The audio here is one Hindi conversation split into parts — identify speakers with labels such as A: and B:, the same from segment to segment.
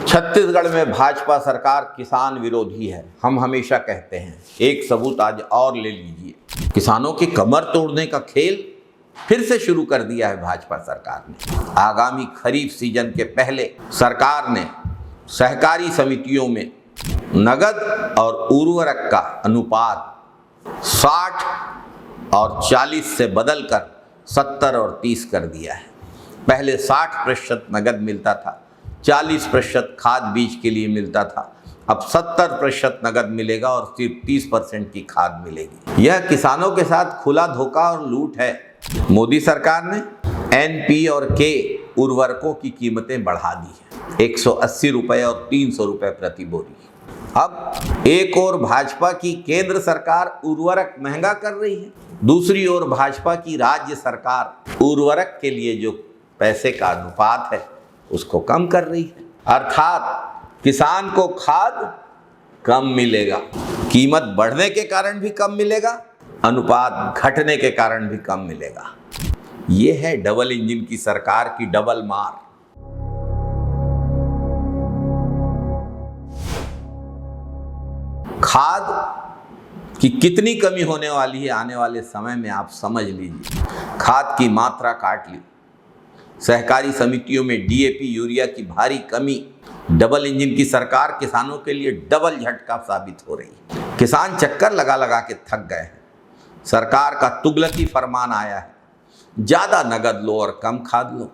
A: छत्तीसगढ़ में भाजपा सरकार किसान विरोधी है, हम हमेशा कहते हैं। एक सबूत आज और ले लीजिए। किसानों की कमर तोड़ने का खेल फिर से शुरू कर दिया है भाजपा सरकार ने। आगामी खरीफ सीजन के पहले सरकार ने सहकारी समितियों में नगद और उर्वरक का अनुपात 60 और 40 से बदलकर 70 और 30 कर दिया है। पहले 60% नगद मिलता था, 40% खाद बीज के लिए मिलता था। अब 70% नगद मिलेगा और सिर्फ 30% की खाद मिलेगी। यह किसानों के साथ खुला धोखा और लूट है। मोदी सरकार ने NP और K उर्वरकों की कीमतें बढ़ा दी है, 180 रुपये और 300 रुपये प्रति बोरी। अब एक ओर भाजपा की केंद्र सरकार उर्वरक महंगा कर रही है, दूसरी ओर भाजपा की राज्य सरकार उर्वरक के लिए जो पैसे का अनुपात है उसको कम कर रही है। अर्थात किसान को खाद कम मिलेगा, कीमत बढ़ने के कारण भी कम मिलेगा, अनुपात घटने के कारण भी कम मिलेगा। ये है डबल इंजन की सरकार की डबल मार। खाद की कितनी कमी होने वाली है आने वाले समय में आप समझ लीजिए। खाद की मात्रा काट ली, सहकारी समितियों में DAP यूरिया की भारी कमी। डबल इंजन की सरकार किसानों के लिए डबल झटका साबित हो रही है। किसान चक्कर लगा लगा के थक गए हैं। सरकार का तुगलकी फरमान आया है, ज़्यादा नगद लो और कम खाद लो।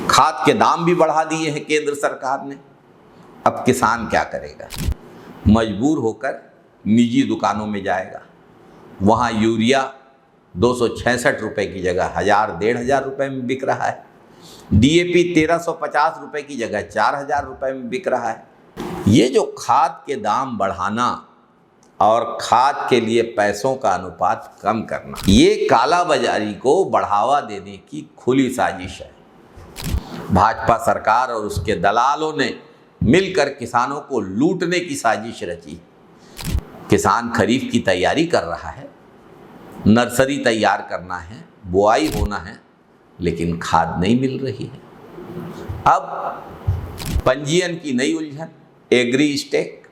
A: खाद के दाम भी बढ़ा दिए हैं केंद्र सरकार ने। अब किसान क्या करेगा? मजबूर होकर निजी दुकानों में जाएगा। वहाँ यूरिया 266 रुपये की जगह 1000-1500 रुपये में बिक रहा है। DAP 1350 रुपये की जगह 4000 रुपये में बिक रहा है। ये जो खाद के दाम बढ़ाना और खाद के लिए पैसों का अनुपात कम करना, ये काला बाजारी को बढ़ावा देने की खुली साजिश है। भाजपा सरकार और उसके दलालों ने मिलकर किसानों को लूटने की साजिश रची। किसान खरीफ की तैयारी कर रहा है, नर्सरी तैयार करना है, बुआई होना है, लेकिन खाद नहीं मिल रही है। अब पंजीयन की नई उलझन, एग्री स्टेक,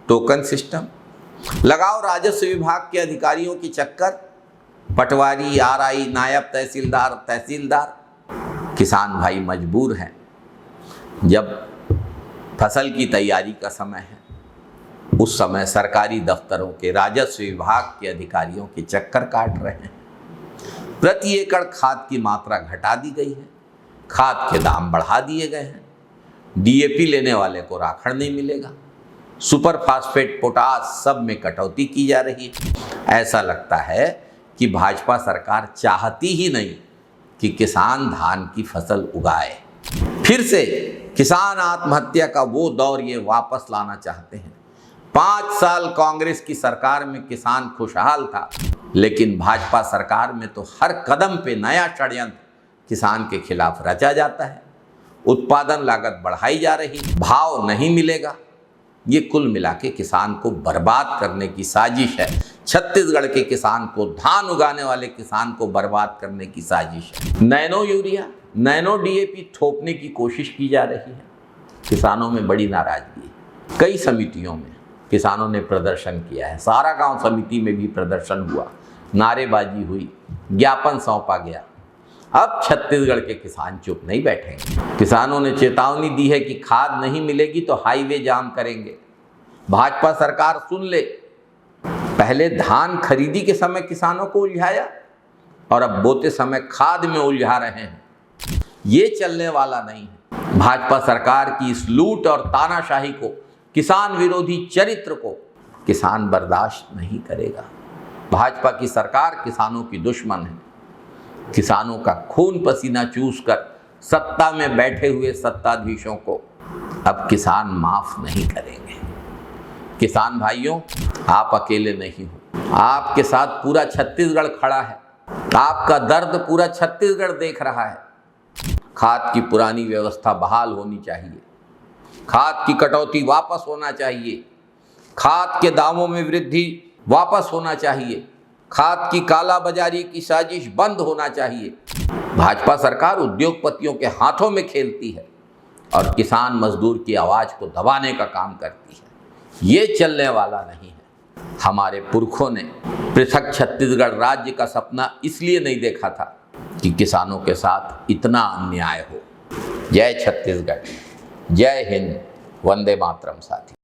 A: टोकन सिस्टम, लगाओ राजस्व विभाग के अधिकारियों की चक्कर, पटवारी, RI, नायब तहसीलदार। किसान भाई मजबूर हैं। जब फसल की तैयारी का समय है, उस समय सरकारी दफ्तरों के राजस्व विभाग के अधिकारियों के चक्कर काट रहे हैं। प्रति एकड़ खाद की मात्रा घटा दी गई है, खाद के दाम बढ़ा दिए गए हैं। DAP लेने वाले को राखड़ नहीं मिलेगा, सुपर फास्फेट, पोटास सब में कटौती की जा रही है। ऐसा लगता है कि भाजपा सरकार चाहती ही नहीं कि किसान धान की फसल उगाए। फिर से किसान आत्महत्या का वो दौर ये वापस लाना चाहते हैं। 5 साल कांग्रेस की सरकार में किसान खुशहाल था, लेकिन भाजपा सरकार में तो हर कदम पे नया षड्यंत्र किसान के खिलाफ रचा जाता है। उत्पादन लागत बढ़ाई जा रही, भाव नहीं मिलेगा। ये कुल मिला के किसान को बर्बाद करने की साजिश है। छत्तीसगढ़ के किसान को, धान उगाने वाले किसान को बर्बाद करने की साजिश है। नैनो यूरिया, नैनो DAP थोपने की कोशिश की जा रही है। किसानों में बड़ी नाराजगी है। कई समितियों में किसानों ने प्रदर्शन किया है। सारा गांव समिति में भी प्रदर्शन हुआ, नारेबाजी हुई, ज्ञापन सौंपा गया। अब छत्तीसगढ़ के किसान चुप नहीं बैठेंगे। किसानों ने चेतावनी दी है कि खाद नहीं मिलेगी तो हाईवे जाम करेंगे। भाजपा सरकार सुन ले। पहले धान खरीदी के समय किसानों को उलझाया और अब बोते समय खाद में उलझा रहे हैं। ये चलने वाला नहीं है। भाजपा सरकार की इस लूट और तानाशाही को, किसान विरोधी चरित्र को किसान बर्दाश्त नहीं करेगा। भाजपा की सरकार किसानों की दुश्मन है। किसानों का खून पसीना चूसकर सत्ता में बैठे हुए सत्ताधीशों को अब किसान माफ नहीं करेंगे। किसान भाइयों, आप अकेले नहीं हो, आपके साथ पूरा छत्तीसगढ़ खड़ा है। आपका दर्द पूरा छत्तीसगढ़ देख रहा है। खाद की पुरानी व्यवस्था बहाल होनी चाहिए, खाद की कटौती वापस होना चाहिए, खाद के दामों में वृद्धि वापस होना चाहिए, खाद की काला बाजारी की साजिश बंद होना चाहिए। भाजपा सरकार उद्योगपतियों के हाथों में खेलती है। और किसान मजदूर की आवाज़ को दबाने का काम करती है। ये चलने वाला नहीं है। हमारे पुरखों ने पृथक छत्तीसगढ़ राज्य का सपना इसलिए नहीं देखा था कि किसानों के साथ इतना अन्याय हो। जय छत्तीसगढ़, जय हिंद, वंदे मातरम साथी।